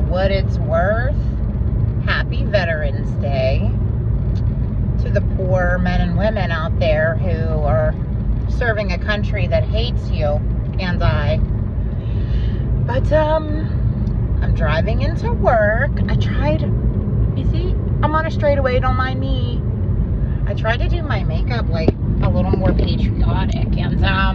what it's worth, happy Veterans Day to the poor men and women out there who are serving a country that hates you and I. But I'm driving into work. You see, I'm on a straightaway, don't mind me. I tried to do my makeup like a little more patriotic, and I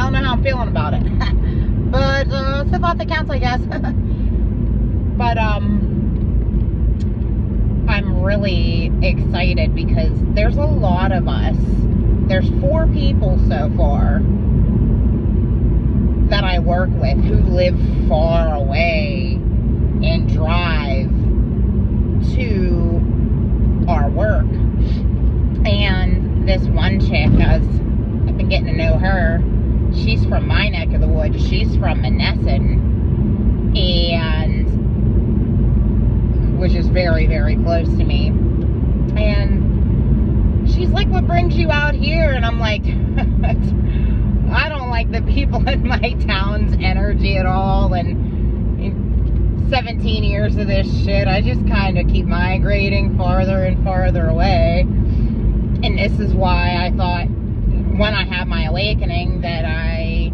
don't know how I'm feeling about it. But it's the thought that counts, I guess. But I'm really excited because there's a lot of us. There's 4 people so far that I work with who live far away and drive to our work. And this one chick, I've been getting to know her. She's from my neck of the woods. She's from Monessen, and which is very, very close to me. And she's like, what brings you out here? And I'm like, I don't like the people in my town's energy at all. And 17 years of this shit, I just kind of keep migrating farther and farther away. And this is why I thought, when I had my awakening, that I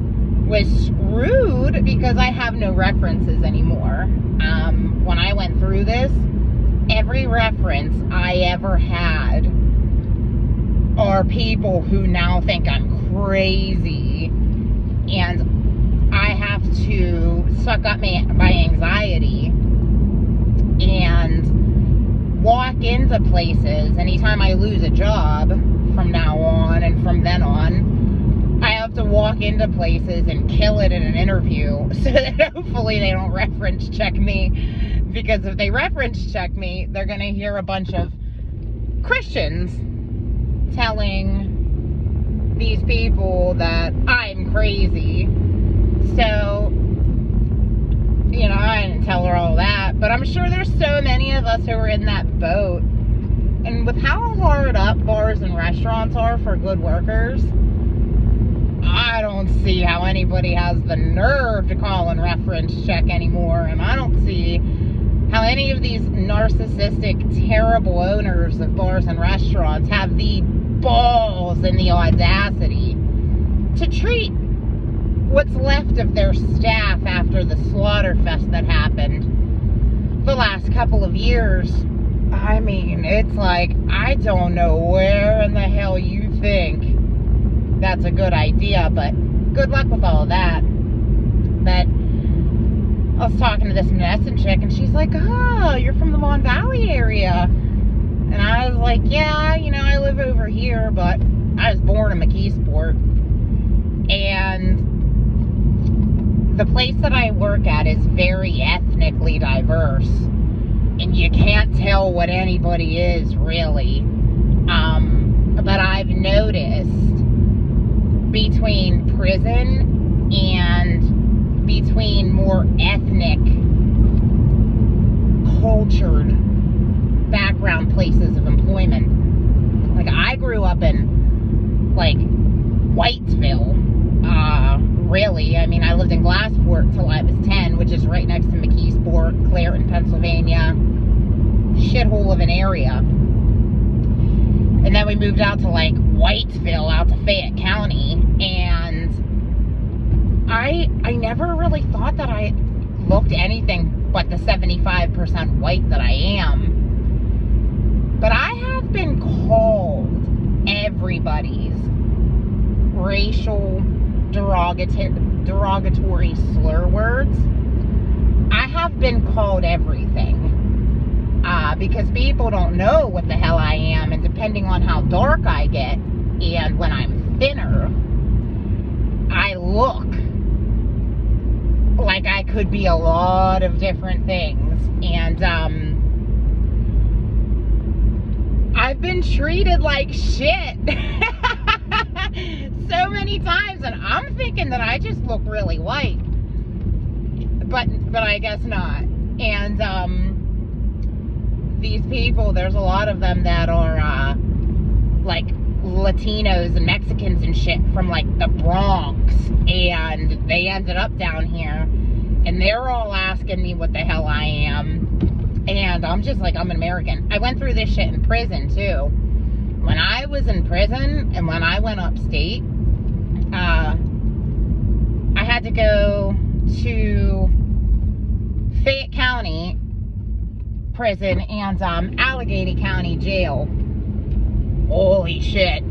was screwed because I have no references anymore. When I went through this, every reference I ever had are people who now think I'm crazy, and I have to suck up my anxiety and walk into places. Anytime I lose a job from now on and from then on, I have to walk into places and kill it in an interview so that hopefully they don't reference check me, because if they reference check me, they're going to hear a bunch of Christians telling these people that I'm crazy. So, you know, I didn't tell her all that, but I'm sure there's so many of us who are in that boat. And with how hard up bars and restaurants are for good workers, I don't see how anybody has the nerve to call and reference check anymore. And I don't see how any of these narcissistic, terrible owners of bars and restaurants have the balls and the audacity to treat what's left of their staff after the slaughter fest that happened the last couple of years. I mean, it's like, I don't know where in the hell you think that's a good idea, but good luck with all of that. But I was talking to this Monessen chick, and she's like, oh, you're from the Mon Valley area. And I was like, yeah, you know, I live over here, but I was born in McKeesport. And the place that I work at is very ethnically diverse. And you can't tell what anybody is, really. But I've noticed between prison and between more ethnic, cultured background places of employment. Like, I grew up in, like, Whitesville. Really. I mean, I lived in Glassport till I was 10, which is right next to McKeesport, Clareton, Pennsylvania. Shithole of an area. And then we moved out to, like, Whitesville, out to Fayette County. And I never really thought that I looked anything but the 75% white that I am. But I have been called everybody's racial derogatory slur words. I have been called everything. Because people don't know what the hell I am, and depending on how dark I get, and when I'm thinner, I look like I could be a lot of different things. And I've been treated like shit so many times, and I'm thinking that I just look really white, but I guess not. And these people, there's a lot of them that are like Latinos and Mexicans and shit from like the Bronx, and they ended up down here, and they're all asking me what the hell I am, and I'm just like, I'm an American. I went through this shit in prison too. When I was in prison and when I went upstate, I had to go to Fayette County prison and Allegheny County jail. Holy shit.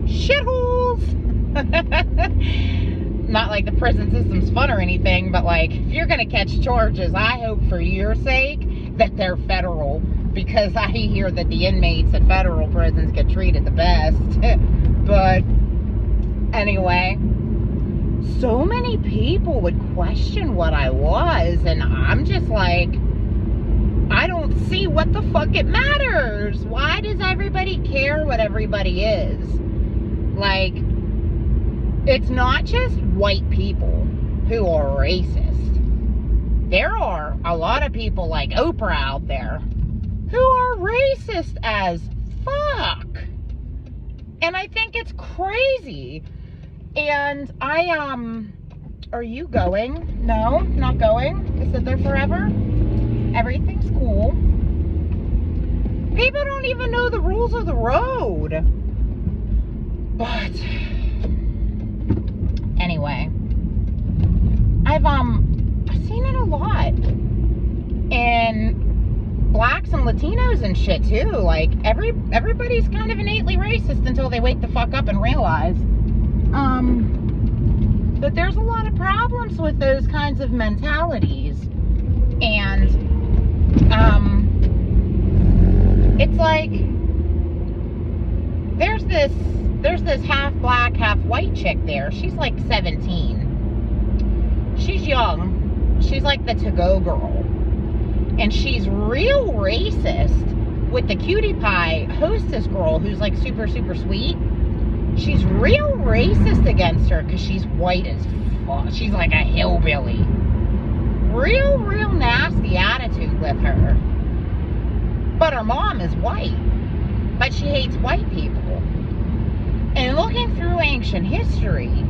Shitholes! Not like the prison system's fun or anything, but like, if you're gonna catch charges, I hope for your sake that they're federal, because I hear that the inmates at federal prisons get treated the best. But anyway, so many people would question what I was, and I'm just like, I don't see what the fuck it matters. Why does everybody care what everybody is? Like, it's not just white people who are racist. There are a lot of people like Oprah out there who are racist as fuck. And I think it's crazy. And are you going? No, not going. I sit there forever. Everything's cool. People don't even know the rules of the road. But anyway, I've seen it a lot. And blacks and Latinos and shit too. Like everybody's kind of innately racist until they wake the fuck up and realize. But there's a lot of problems with those kinds of mentalities. And it's like there's this half black, half white chick there. She's like 17. She's young. She's like the to-go girl. And she's real racist with the cutie pie hostess girl who's like super, super sweet. She's real racist against her because she's white as fuck. She's like a hillbilly. Real nasty attitude with her. But her mom is white. But she hates white people. And looking through ancient history,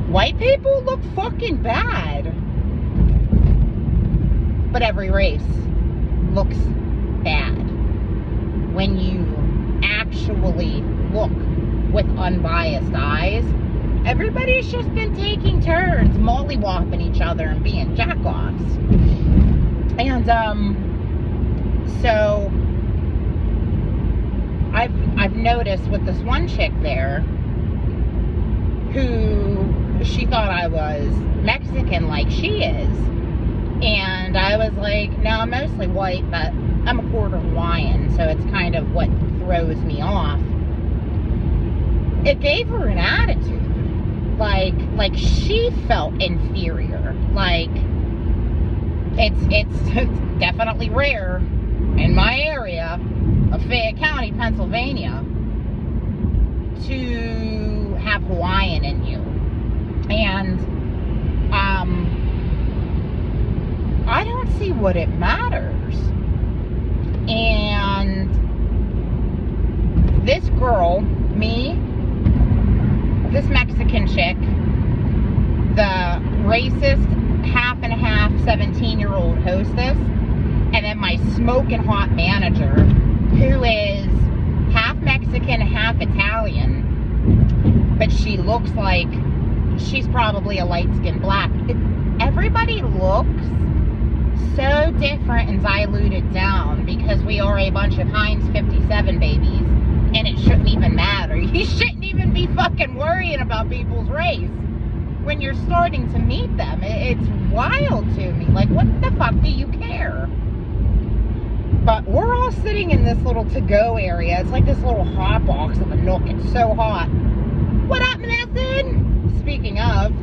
white people look fucking bad. But every race looks bad when you actually look with unbiased eyes. Everybody's just been taking turns mollywopping each other and being jack-offs. And so I've noticed with this one chick there who she thought I was Mexican like she is. And I was like, no, I'm mostly white, but I'm a quarter Hawaiian, so it's kind of what throws me off. It gave her an attitude. Like she felt inferior. Like, it's definitely rare in my area of Fayette County, Pennsylvania, to have Hawaiian in you. And I don't see what it matters. And this girl, me, this Mexican chick, the racist half and half 17-year-old hostess, and then my smoking hot manager, who is half Mexican, half Italian, but she looks like she's probably a light-skinned black. Everybody looks so different and diluted down because we are a bunch of Heinz 57 babies, and it shouldn't even matter. You shouldn't even be fucking worrying about people's race when you're starting to meet them. It's wild to me. Like, what the fuck do you care? But we're all sitting in this little to-go area. It's like this little hot box of a nook. It's so hot. What up, Madison? Speaking of,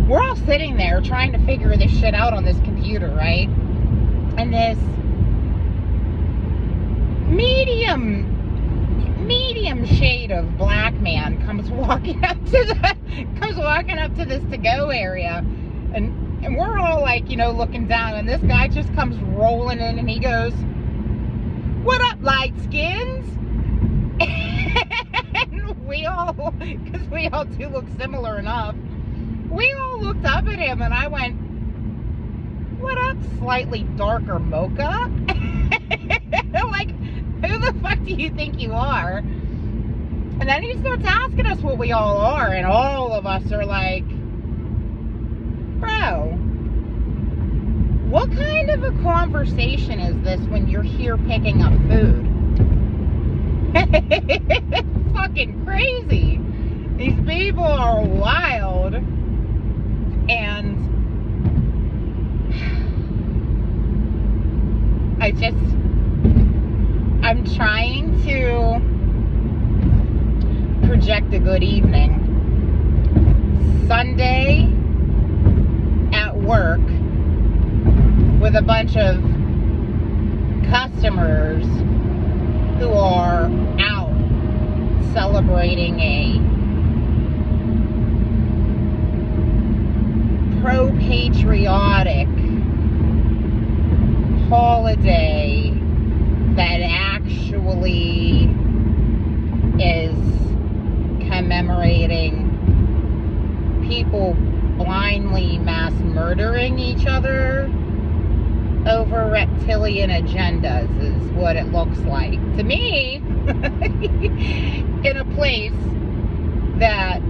we're all sitting there trying to figure this shit out on this computer, right? And this medium shade of black man comes walking up to this to-go area, and we're all like, you know, looking down, and this guy just comes rolling in, and he goes, what up, light skins? And we all, because we all do look similar enough, we all looked up at him and I went, what up, slightly darker mocha? Like, who the fuck do you think you are? And then he starts asking us what we all are, and all of us are like, bro, what kind of a conversation is this when you're here picking up food? It's fucking crazy. These people are wild. And I'm trying to project a good evening. Sunday at work with a bunch of customers who are out celebrating a pro-patriotic holiday that actually is commemorating people blindly mass murdering each other over reptilian agendas is what it looks like to me. In a place that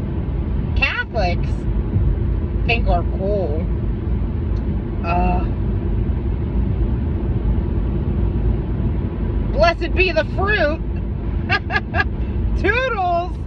Catholics think are cool. Blessed be the fruit. Toodles.